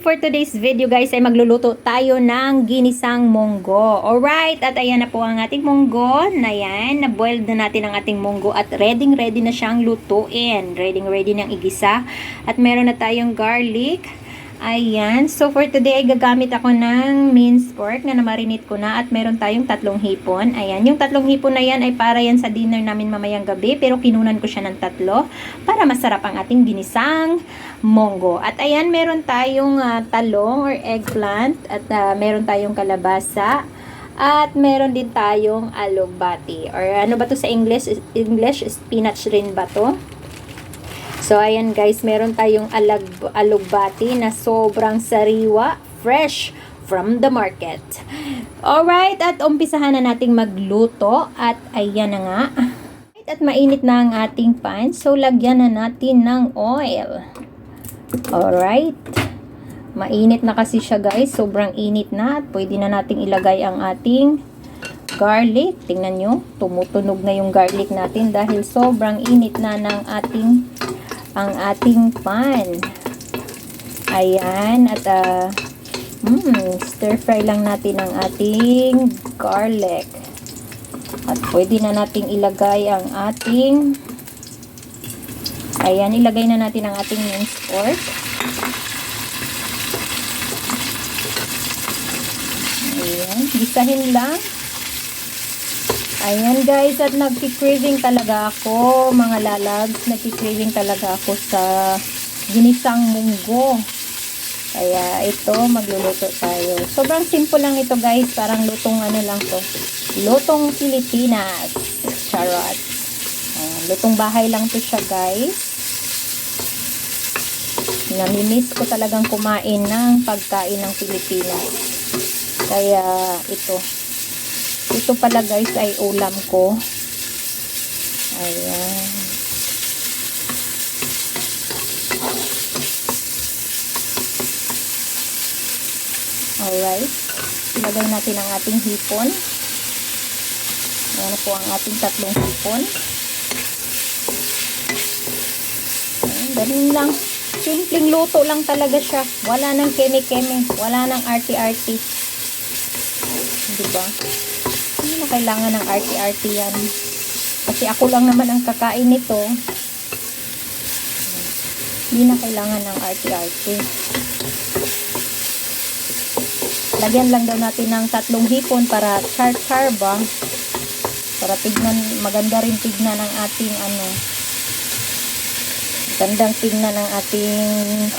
for today's video guys ay magluluto tayo ng ginisang munggo. Alright, at ayan na po ang ating munggo. Na yan, na-boiled na natin ang ating munggo at ready na siyang lutuin. Ready nang igisa. At meron na tayong garlic. Ayan, so for today ay gagamit ako ng minced pork na namarinate ko na at meron tayong 3 hipon. Ayan, yung 3 hipon na yan ay para yan sa dinner namin mamayang gabi pero kinunan ko siya ng 3 para masarap ang ating ginisang munggo. At ayan, meron tayong talong or eggplant at meron tayong kalabasa. At meron din tayong alugbati or ano ba to sa English? English spinach rin ba to? So, ayan guys, meron tayong alugbati na sobrang sariwa, fresh from the market. Alright, at umpisahan na nating magluto. At ayan na nga. At mainit na ang ating pan. So, lagyan na natin ng oil. Alright. Mainit na kasi siya guys. Sobrang init na. At pwede na nating ilagay ang ating garlic. Tingnan nyo, tumutunog na yung garlic natin dahil sobrang init na ng ating pan. Ayan, at stir fry lang natin ang ating garlic. At pwede na nating ilagay ang ating ilagay na natin ang ating minced pork. Ayan, gisahin lang. Ayan guys, at nagki-craving talaga ako, mga lalags, nagki-craving talaga ako sa ginisang munggo. Kaya ito, magluluto tayo. Sobrang simple lang ito guys, parang lutong ano lang to. Lutong Pilipinas. Charot. Lutong bahay lang to siya guys. Namimiss ko talagang kumain ng pagkain ng Pilipinas. Kaya ito pala guys ay ulam ko. Ayan. Alright. Ilagay natin ang ating hipon. Ayan na po ang ating 3 hipon. Ayan, ganun lang. Simpleng luto lang talaga siya. Wala nang keme-keme. Wala nang arty-arty. Diba? Hindi na kailangan ng arty-arty yan. Kasi ako lang naman ang kakain nito. Hindi na kailangan ng arty-arty. Lagyan lang daw natin ng 3 hipon para char-char ba? Para tignan, maganda rin tignan ng ating gandang tignan ng ating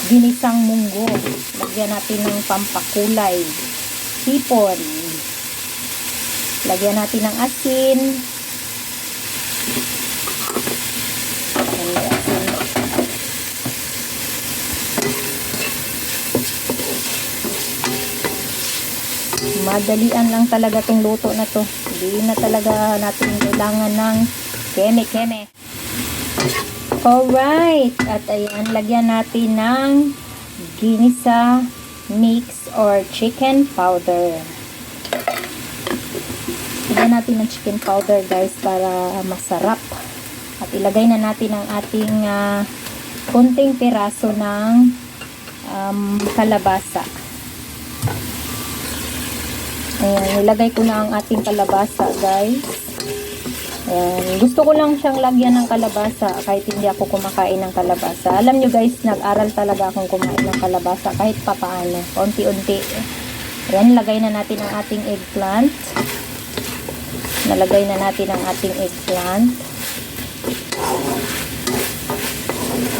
ginisang munggo. Lagyan natin ng pampakulay. Hipon. Lagyan natin ng asin. Madalian lang talaga tong luto na to. Hindi na talaga natin kailangan ng keme-keme. Alright. At ayan, lagyan natin ng ginisa mix or chicken powder. Lagyan natin ng chicken powder guys para masarap. At ilagay na natin ang ating konting piraso ng kalabasa. Ayan, nilagay ko na ang ating kalabasa guys. Ayan, gusto ko lang siyang lagyan ng kalabasa kahit hindi ako kumakain ng kalabasa. Alam nyo guys, nag-aral talaga akong kumain ng kalabasa kahit papaano, unti-unti. Ayan, lagay na natin ang ating eggplant. Nalagay na natin ang ating eggplant.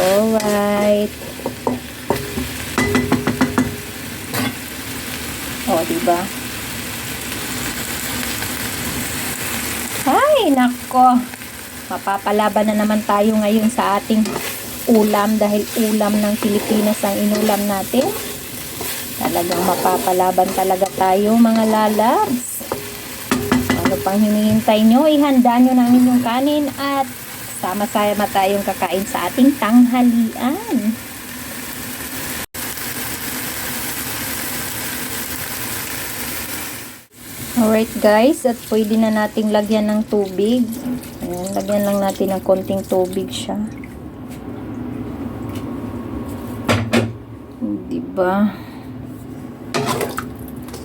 Alright. O, diba? Ay, nako. Mapapalaban na naman tayo ngayon sa ating ulam dahil ulam ng Pilipinas ang inulam natin. Talagang mapapalaban talaga tayo, mga lalabs. Ano pang hinihintay nyo? Ihanda nyo na ang inyong kanin at sama-sama tayong kakain sa ating tanghalian. Alright guys, at pwede na nating lagyan ng tubig. Ayan, lagyan lang natin ng konting tubig siya. Diba?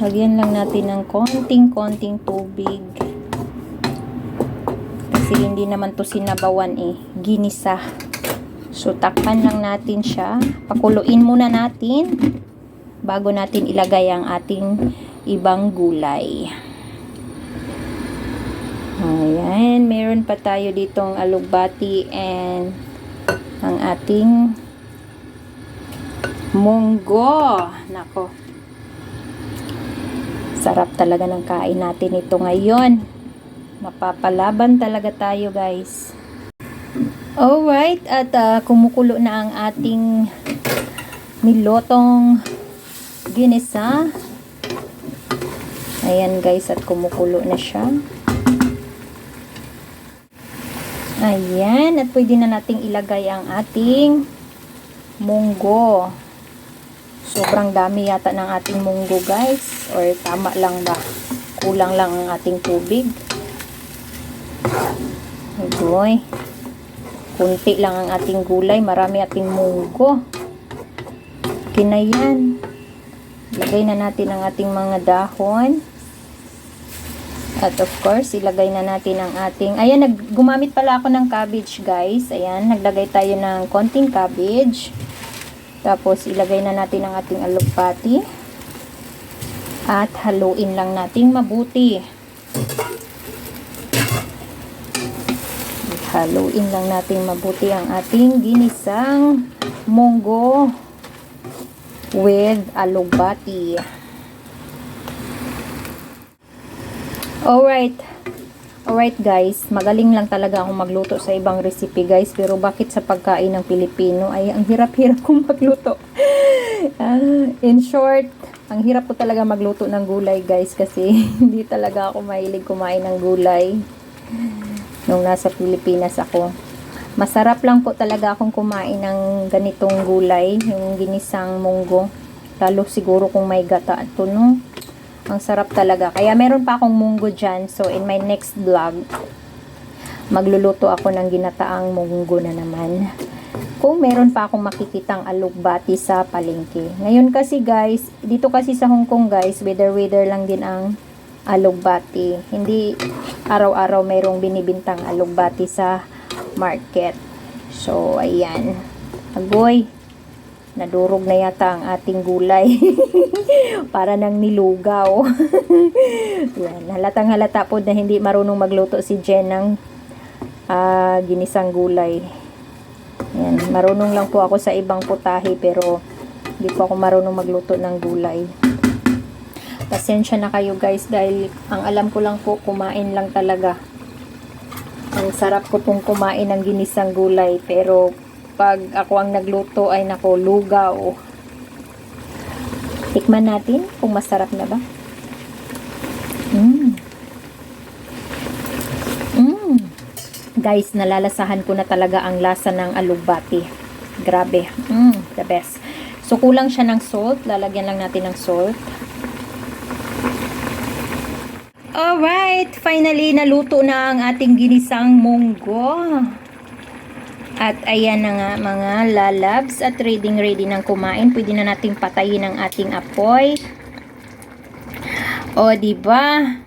Lagyan lang natin ng konting tubig. Kasi hindi naman to sinabawan eh. Ginisa. So, takpan lang natin siya. Pakuluin muna natin bago natin ilagay ang ating ibang gulay. Ayan. Meron pa tayo ditong alugbati and ang ating munggo. Nako. Sarap talaga ng kain natin ito ngayon. Mapapalaban talaga tayo, guys. Alright, at kumukulo na ang ating nilotong ginisa. Ayan, guys, at kumukulo na siya. Ayan, at pwede na nating ilagay ang ating munggo. Sobrang dami yata ng ating munggo, guys. Or tama lang ba? Kulang lang ang ating tubig. Agoy. Kunti lang ang ating gulay. Marami ating munggo. Kinayan. Ilagay na natin ang ating mga dahon. At of course, ilagay na natin ang ating... Ayan, gumamit pala ako ng cabbage, guys. Ayan, naglagay tayo ng konting cabbage. Tapos, ilagay na natin ang ating alugbati. At haluin lang natin mabuti. Haluin lang natin mabuti ang ating ginisang munggo with alugbati. Alright. Alright, guys, magaling lang talaga akong magluto sa ibang recipe, guys, pero bakit sa pagkain ng Pilipino ay ang hirap-hirap kong magluto. In short, ang hirap ko talaga magluto ng gulay, guys, kasi hindi talaga ako mahilig kumain ng gulay nung nasa Pilipinas ako. Masarap lang po talaga akong kumain ng ganitong gulay, yung ginisang munggo, lalo siguro kung may gata ito, no? Ang sarap talaga. Kaya meron pa akong munggo dyan. So, in my next vlog, magluluto ako ng ginataang munggo na naman. Kung meron pa akong makikitang alugbati sa palengke. Ngayon kasi, guys, dito kasi sa Hong Kong, guys, weather lang din ang alugbati. Hindi araw-araw mayroong binibintang alugbati sa market. So, ayan. Agoy. Nadurog na yata ang ating gulay. Para nang nilugaw. Yan. Halatang halata po na hindi marunong magluto si Jen ng ginisang gulay. Yan. Marunong lang po ako sa ibang putahe pero hindi po ako marunong magluto ng gulay. Pasensya na kayo, guys, dahil ang alam ko lang po kumain lang talaga. Ang sarap ko pong kumain ng ginisang gulay pero pag ako ang nagluto ay nako, lugaw. Tikman natin kung masarap na ba. Guys, nalalasahan ko na talaga ang lasa ng alugbati. Grabe. The best. So, kulang siya ng salt. Lalagyan lang natin ng salt. Alright. Finally, naluto na ang ating ginisang munggo. At ayan na nga mga lalabs at ready ng kumain. Pwede na nating patayin ang ating apoy. O, diba?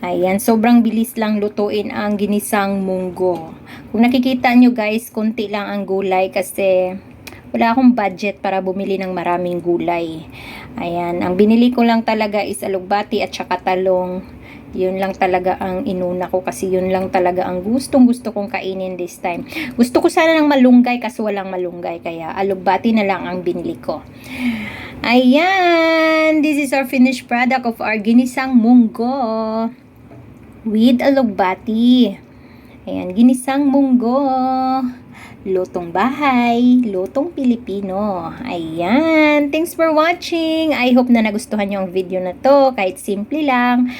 Ayan, sobrang bilis lang lutuin ang ginisang munggo. Kung nakikita nyo, guys, konti lang ang gulay kasi wala akong budget para bumili ng maraming gulay. Ayan, ang binili ko lang talaga is alugbati at saka talong. Yun lang talaga ang inuna ko kasi yun lang talaga ang gustong-gusto kong kainin this time. Gusto ko sana ng malunggay kasi walang malunggay kaya alugbati na lang ang binili ko. Ayan, this is our finished product of our ginisang munggo with alugbati. Ayan, ginisang munggo. Lutong bahay, lutong Pilipino. Ayan, thanks for watching. I hope na nagustuhan nyo ang video na to kahit simple lang.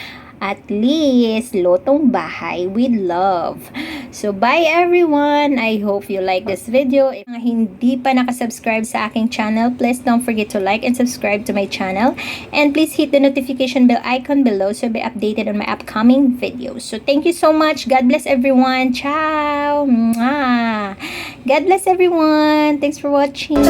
At least, lutong bahay with love. So, bye everyone! I hope you like this video. If hindi pa nakasubscribe sa aking channel, please don't forget to like and subscribe to my channel. And please hit the notification bell icon below so you'll be updated on my upcoming videos. So, thank you so much. God bless everyone. Ciao! Mwah! God bless everyone. Thanks for watching.